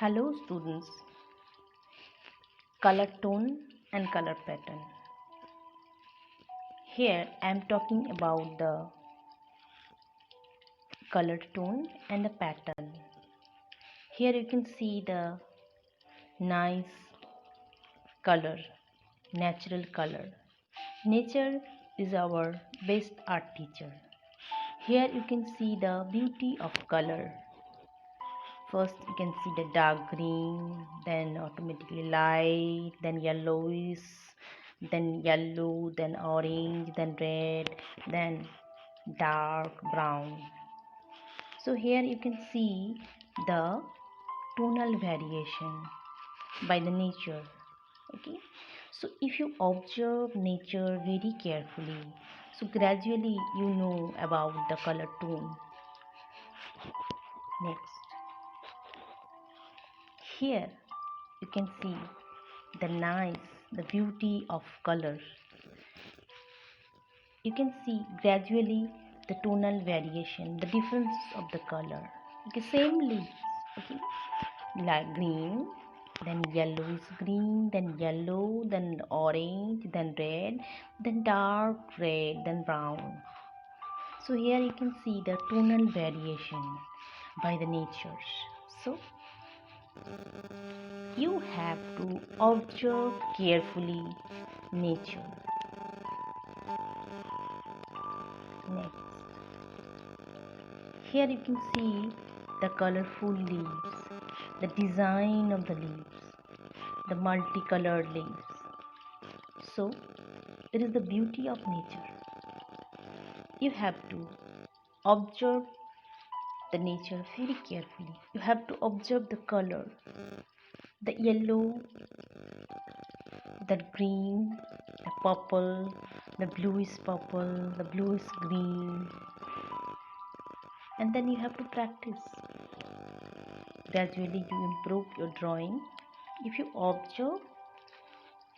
Hello students, color tone and color pattern. Here I am talking about the color tone and the pattern. Here you can see the nice color, natural color. Nature is our best art teacher. Here you can see the beauty of color. First you can see the dark green, then automatically light, then yellowish, then yellow, then orange, then red, then dark brown. So here you can see the tonal variation by the nature. Okay, so if you observe nature very carefully, so gradually you know about the color tone. Next, here you can see the beauty of color. You can see gradually the tonal variation, the difference of the color. Okay, same leaves. Okay, like green, then yellow is green, then yellow, then orange, then red, then dark red, then brown. So here you can see the tonal variation by the natures. So you have to observe carefully nature. Next, here you can see the colorful leaves, the design of the leaves, the multicolored leaves. So it is the beauty of nature. You have to observe the nature very carefully. You have to observe the color, the yellow, the green, the purple, the bluish purple, the bluish green, and then you have to practice. Gradually you improve your drawing. If you observe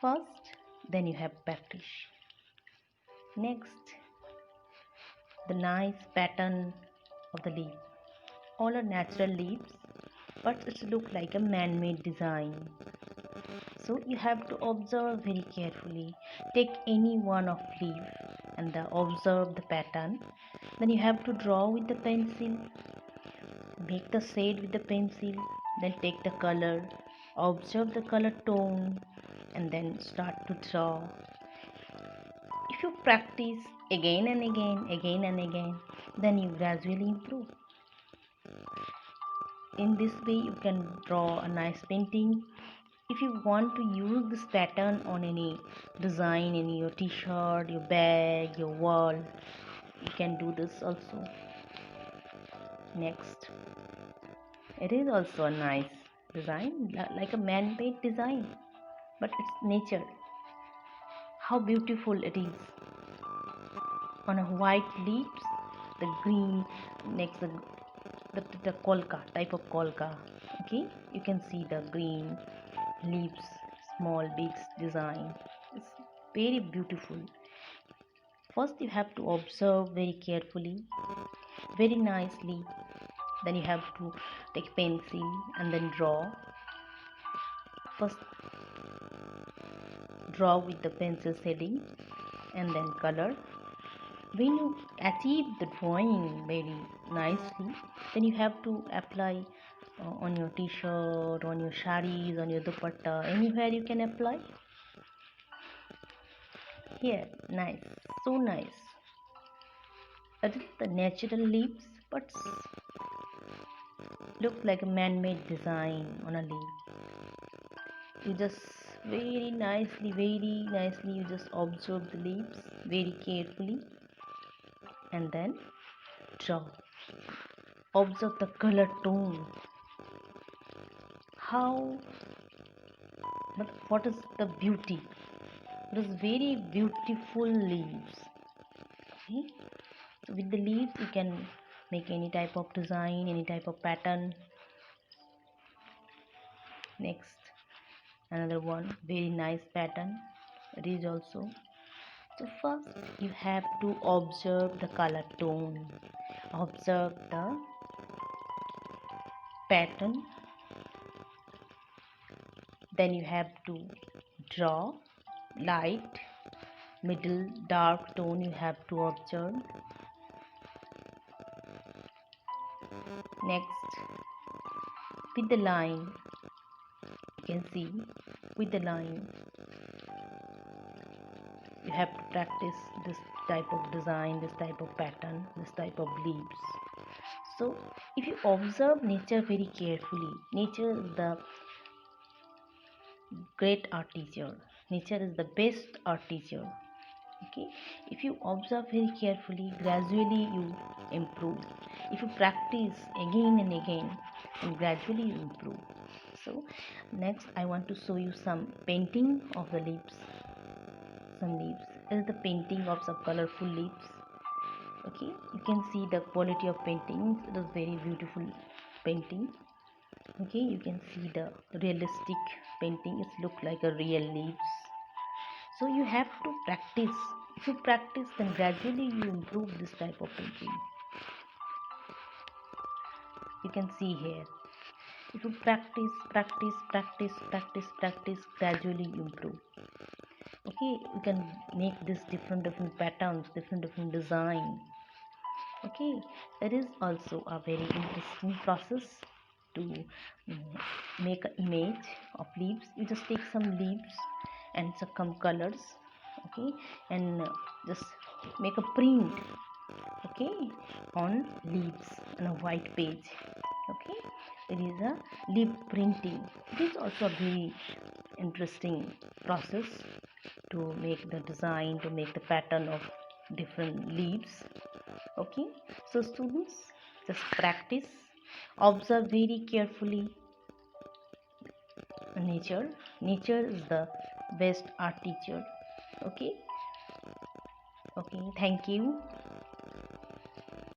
first, then you have practice. Next, the nice pattern of the leaf. All are natural leaves, but it look like a man-made design. So you have to observe very carefully. Take any one of leaf and observe the pattern. Then you have to draw with the pencil. Make the shade with the pencil. Then take the color. Observe the color tone and then start to draw. If you practice again and again, then you gradually improve. In this way you can draw a nice painting. If you want to use this pattern on any design in your t-shirt, your bag, your wall, you can do this also. Next, it is also a nice design, like a man-made design, but it's nature. How beautiful it is. On a white leaves, the green, next the kolka, type of kolka. Okay, you can see the green leaves, small big design. It's very beautiful. First you have to observe very carefully, very nicely. Then you have to take pencil and then draw. First draw with the pencil shading and then color. When you achieve the drawing very nicely, then you have to apply on your t-shirt, on your sarees, on your dupatta, anywhere you can apply. Here, nice, so nice. That is the natural leaves, but look like a man-made design on a leaf. You just very nicely, you just observe the leaves very carefully and then draw. Observe the color tone. How, but what is the beauty? It is very beautiful leaves. Okay, so with the leaves you can make any type of design, any type of pattern. Next, another one, very nice pattern. It is also. So first you have to observe the color tone, observe the pattern, Then you have to draw light, middle, dark tone you have to observe. Next, with the line, you can see with the line you have to practice this type of design, this type of pattern, this type of leaves. So if you observe nature very carefully, nature is the great art teacher. Nature is the best art teacher. Okay, if you observe very carefully, gradually you improve. If you practice again and again, and gradually you improve. So next I want to show you some painting of the leaves. Some leaves. This is the painting of some colorful leaves. Okay, you can see the quality of paintings. It is very beautiful painting. Okay, you can see the realistic painting. It look like a real leaves. So you have to practice. If you practice, then gradually you improve this type of painting. You can see here. If you practice, gradually you improve. Okay, you can make this different patterns, different design. Okay, that is also a very interesting process to make an image of leaves. You just take some leaves and some colors, okay, and just make a print, okay, on leaves on a white page. Okay, it is a leaf printing. It is also a very interesting process to make the design, to make the pattern of different leaves. Okay, so students, just practice, observe very carefully nature. Nature is the best art teacher. Okay, okay, thank you.